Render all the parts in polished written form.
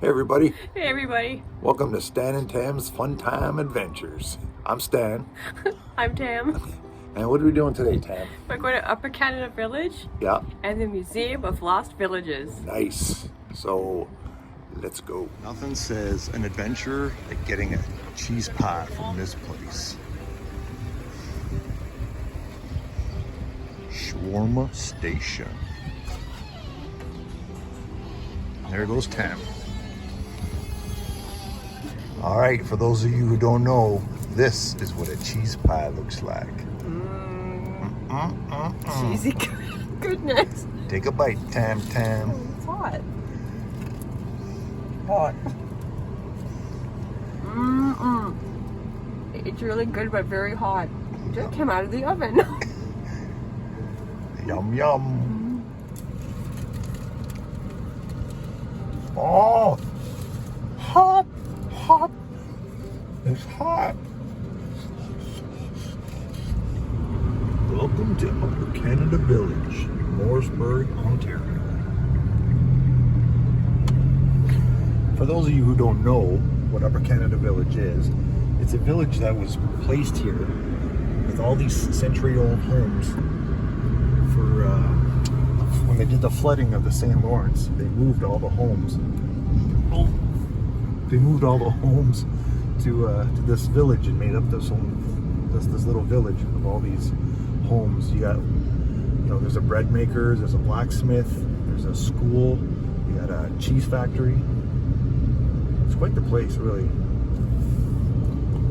Hey everybody, Hey everybody, welcome to Stan and Tam's Fun Time Adventures. I'm Stan, I'm Tam. and what are we doing today, Tam? We're going to Upper Canada Village Yeah, and the Museum of Lost Villages. nice. So, let's go. Nothing says an adventure like getting a cheese pie from this place. Shawarma Station. There goes Tam. All right, for those of you who don't know, this is what a cheese pie looks like. Cheesy goodness. Take a bite, Tam. It's hot. Hot. It's really good, but very hot. It just came out of the oven. Yum, yum. Oh, hot. It's hot. Welcome to Upper Canada Village, Morrisburg, Ontario. For those of you who don't know what Upper Canada Village is, it's a village that was placed here with all these century-old homes for when they did the flooding of the St. Lawrence. They moved all the homes. To this village and made up this little village of all these homes. You got, there's a bread maker, there's a blacksmith, there's a school, you got a cheese factory. It's quite the place, really.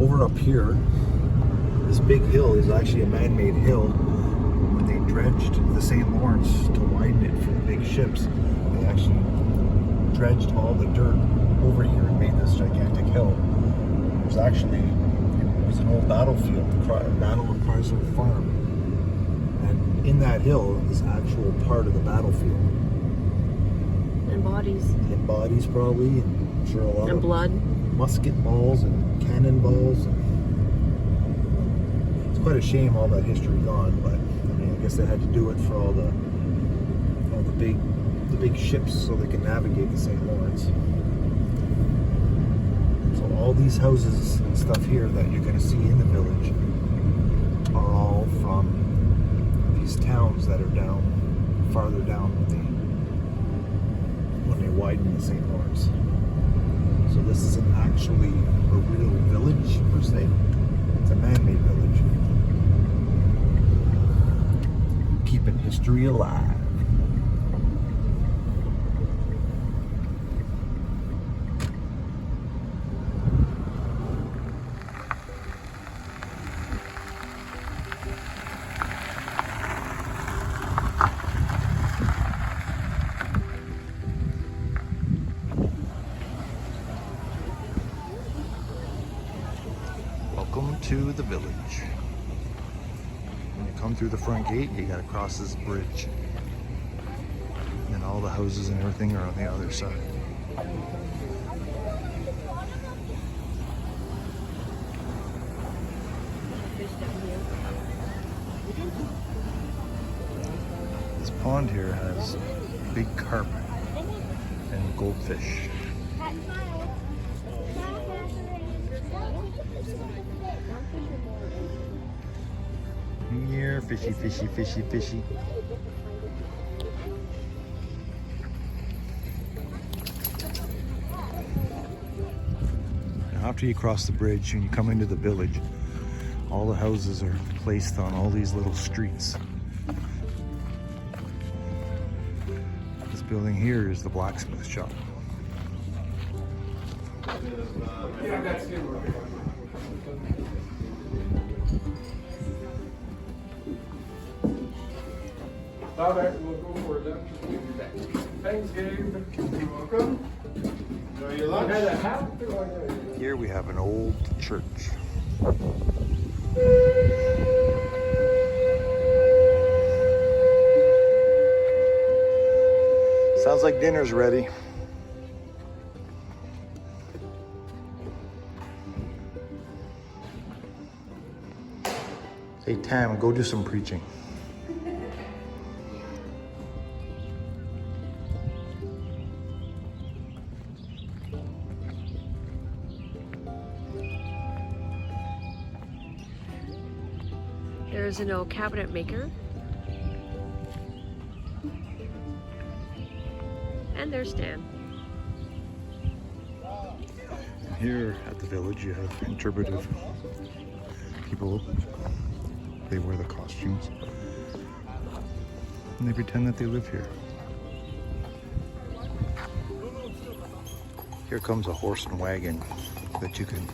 Over up here, this big hill is actually a man-made hill. When they dredged the St. Lawrence to widen it for the big ships, they actually dredged all the dirt over here and made this gigantic hill. It was an old battlefield, the Battle of Morrisburg Farm. And in that hill is actual part of the battlefield. And bodies. And bodies probably, and I'm sure a lot And of blood. musket balls and cannonballs. It's quite a shame all that history gone, but I guess they had to do it for all the big ships so they can navigate the St. Lawrence. So all these houses and stuff here that you're going to see in the village are all from these towns that are farther down when they widen the St. Lawrence. So this isn't actually a real village per se. It's a man-made village. Keeping history alive. Welcome to the village. When you come through the front gate, you gotta cross this bridge. And then all the houses and everything are on the other side. This pond here has big carp and goldfish. Here, fishy. Now after you cross the bridge and you come into the village, all the houses are placed on all these little streets. This building here is the blacksmith shop. All right, we'll go for lunch. We'll be back. Thanks, Gabe. You're welcome. Enjoy your lunch. Okay, have to. Here we have an old church. Sounds like dinner's ready. Hey, Tam, go do some preaching. There's an old cabinet maker. And there's Stan. Here at the village, you have interpretive people. They wear the costumes and they pretend that they live here. Here comes a horse and wagon that you can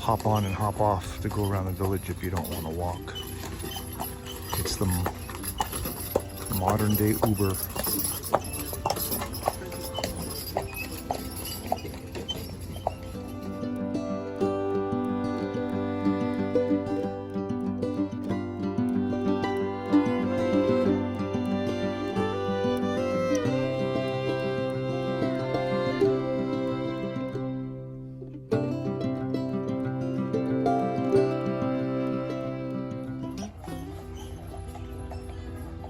hop on and hop off to go around the village if you don't want to walk. It's the modern day Uber.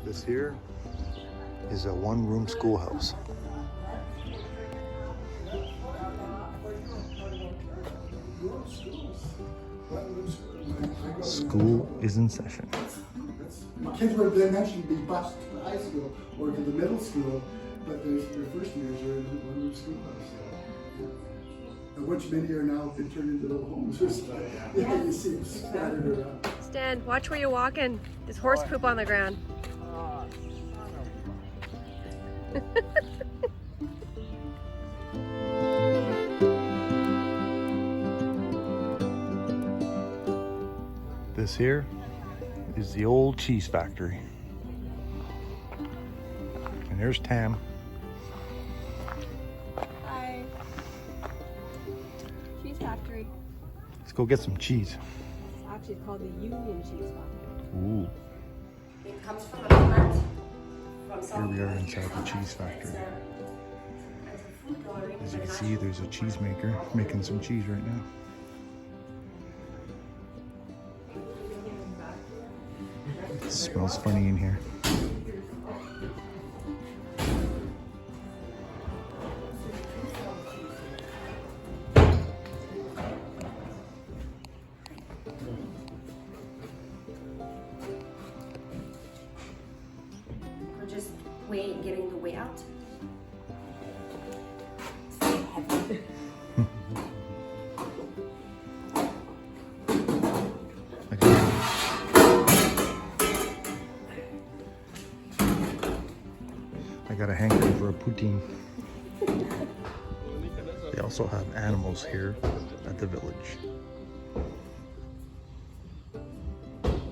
This here is a one-room schoolhouse. School is in session. Kids were then mentioned to be bused to the high school or to the middle school, but their first years are in the one-room schoolhouse. And which many are now been turned into little homes or stuff. Yeah, you see them scattered around. Stan, watch where you're walking. There's horse poop on the ground. This here is the old cheese factory. And there's Tam. Hi. Cheese factory. Let's go get some cheese. It's actually called the Union Cheese Factory. Ooh. It comes from a plant from South Here we are inside the cheese factory. As you can see, there's a cheese maker making some cheese right now. It smells funny in here. We're just getting the way out. I got a hankering for a poutine. They also have animals here at the village.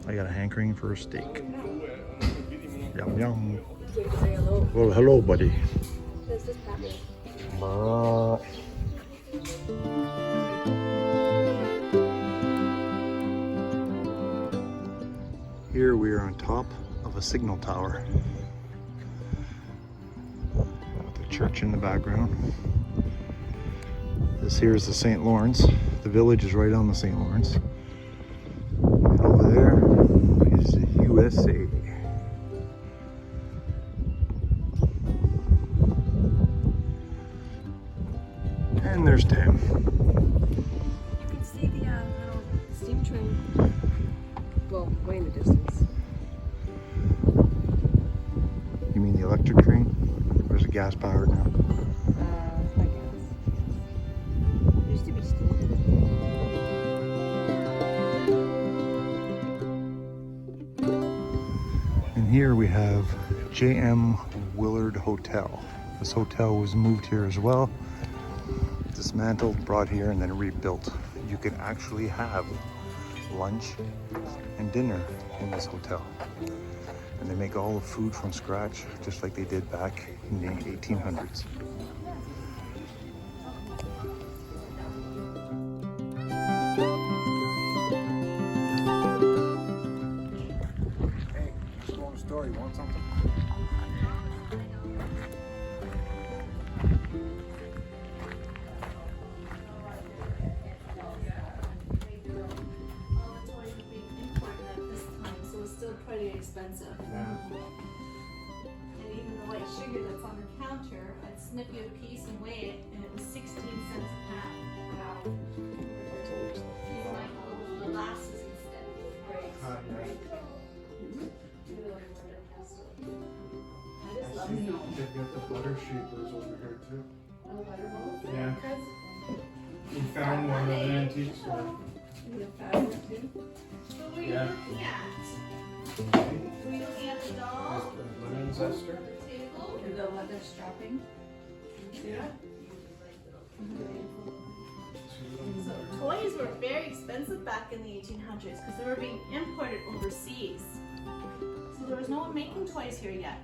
I got a hankering for a steak. Yum yum. Well, hello, buddy. This is Patty. Here we are on top of a signal tower. The church in the background. This here is the St. Lawrence. The village is right on the St. Lawrence. And over there is the USA. And there's Tam. You can see the little steam train. Well, way in the distance. You mean the electric train? Or is it gas powered now? I guess. It used to be steam. And here we have J.M. Willard Hotel. This hotel was moved here as well. Dismantled, brought here, and then rebuilt. You can actually have lunch and dinner in this hotel. And they make all the food from scratch, just like they did back in the 1800s. Hey, just want a story. Want something? Pretty expensive. And even the white sugar that's on the counter, I'd snip you a piece and weigh it, and it was 16 cents a pound. Wow. You might go with molasses instead. Right. butter sheet was over here too. Oh, butter rolls? Yeah. Because We found one at an antique store. We have fabric too. what were you Yeah. looking at? Were you looking at the doll? Just a lemon zester. The table? Or the leather strapping. Yeah. So toys were very expensive back in the 1800s because they were being imported overseas. So there was no one making toys here yet.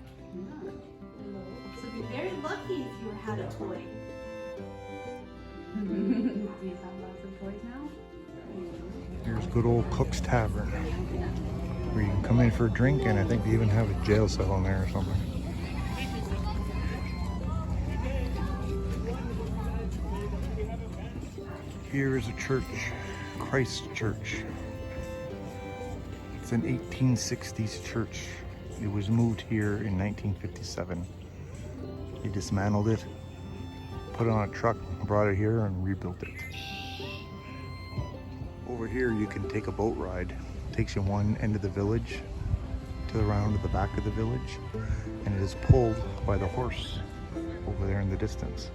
So be very lucky if you had a toy. Do you have lots of toys now? Here's good old Cook's Tavern, where you can come in for a drink, and I think they even have a jail cell in there or something. Here is a church, Christ Church. It's an 1860s church. It was moved here in 1957. They dismantled it, put it on a truck, brought it here, and rebuilt it. Over here you can take a boat ride. It takes you one end of the village to around to the back of the village, and it is pulled by the horse over there in the distance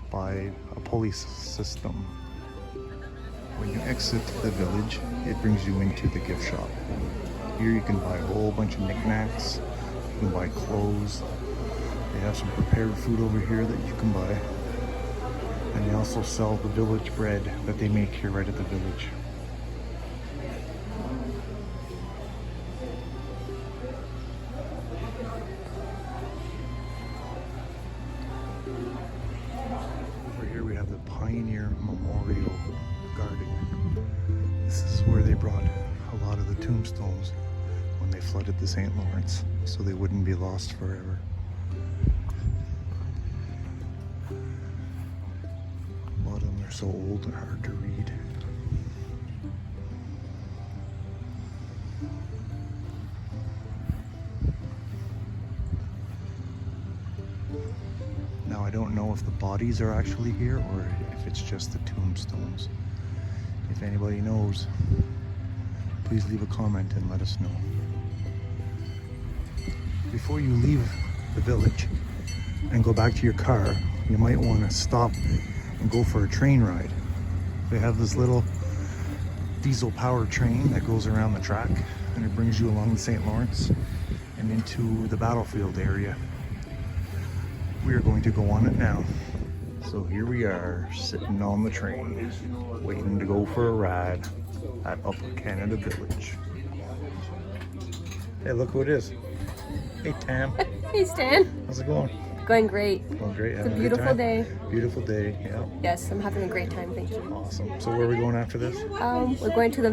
by a pulley system. When you exit the village, it brings you into the gift shop. Here you can buy a whole bunch of knickknacks, you can buy clothes. They have some prepared food over here that you can buy. And they also sell the village bread that they make here right at the village. Over here we have the Pioneer Memorial Garden. This is where they brought a lot of the tombstones when they flooded the St. Lawrence, so they wouldn't be lost forever. A lot of them are so old and hard to read. Now I don't know if the bodies are actually here or if it's just the tombstones. If anybody knows, please leave a comment and let us know. Before you leave the village and go back to your car, you might want to stop and go for a train ride. They have this little diesel powered train that goes around the track, and it brings you along the St. Lawrence and into the battlefield area. We are going to go on it now. So here we are, sitting on the train, waiting to go for a ride at Upper Canada Village. Hey, look who it is. Hey, Tam. Hey, Stan. How's it going? Going great. Going great. It's a Having good beautiful time? day. Beautiful day, yeah. Yes, I'm having a great time, thank you. Awesome. So where are we going after this? We're going to the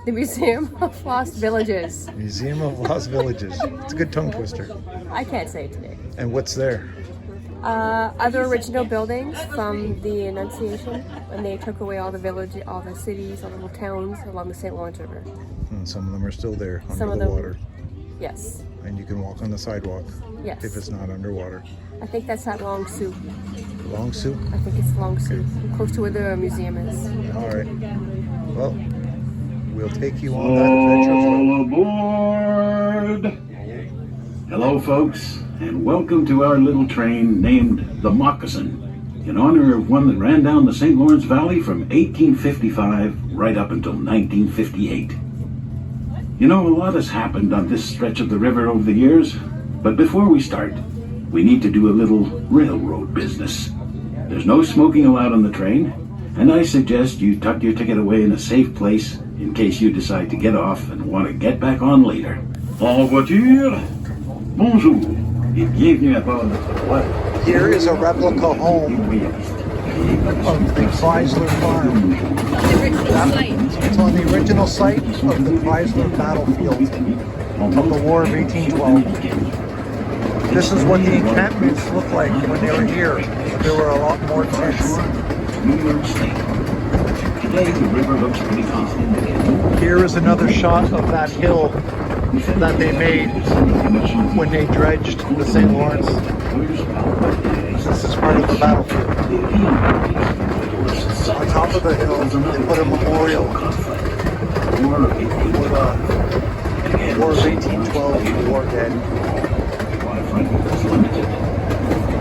the Museum of Lost Villages. Museum of Lost Villages. It's a good tongue twister. I can't say it today. And what's there? Other original buildings from the Annunciation, when they took away all the villages, all the cities, all the little towns along the St. Lawrence River. And some of them are still there Some under of the them- water. Yes, And you can walk on the sidewalk yes. if it's not underwater. I think that's at Long Sault. Long Sault? I think it's Long Sault, close to where the museum is. All right. Well, we'll take you on that adventure. All aboard! Hello, folks, and welcome to our little train named the Moccasin, in honor of one that ran down the St. Lawrence Valley from 1855 right up until 1958. You know, a lot has happened on this stretch of the river over the years, but before we start, we need to do a little railroad business. There's no smoking allowed on the train, and I suggest you tuck your ticket away in a safe place in case you decide to get off and want to get back on later. En voiture, bonjour, et bienvenue à bord de votre Here is a replica home of the Chrysler farm. It's on the original site of the Chrysler battlefield of the War of 1812. This is what the encampments looked like when they were here. There were a lot more tents. New York State. Today the river looks pretty calm. Here is another shot of that hill that they made when they dredged the St. Lawrence. This is part of the battlefield. On top of the hill, they put a memorial with Again, War of St. 1812, war dead. Waterfront was limited.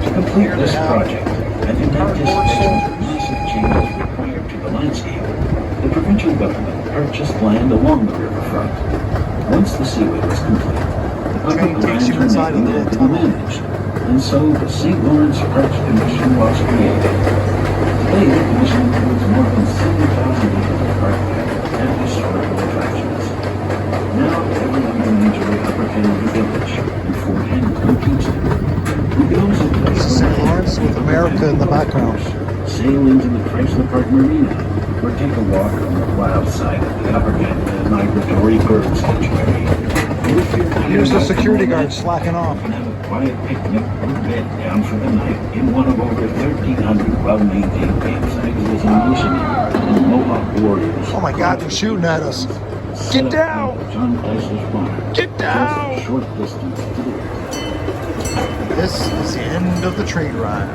To complete this project, and in anticipation of massive changes required to the landscape, the provincial government purchased land along the riverfront. Once the seaway was complete, the public Train takes lands you inside a remaining little had been tunnel. managed, and so the St. Lawrence Parks Commission was created. Today, the commission includes more than 70,000 acres of park land and historical attractions. Now, everyone can enjoy Upper Canada Village in Fort Henry and Kingston. You can also play This is St. Lawrence with America in the background. sail into the Chrysler Park Marina, or take a walk on the wild side of the Upper Canada Migratory Bird Sanctuary. And if you're Here's the security guard slacking off. You can have a quiet picnic or bed down for the night in one of over 1,300 well-maintained campsites as a missionary and Mohawk warriors. Oh my God, they're shooting at us. Set Get up down! at John Chrysler's barn. Get down! Just a short distance to the west. This is the end of the train ride.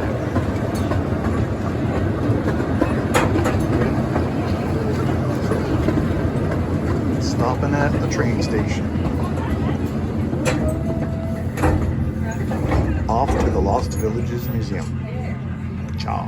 Stopping at the train station. Off to the Lost Villages Museum. Ciao.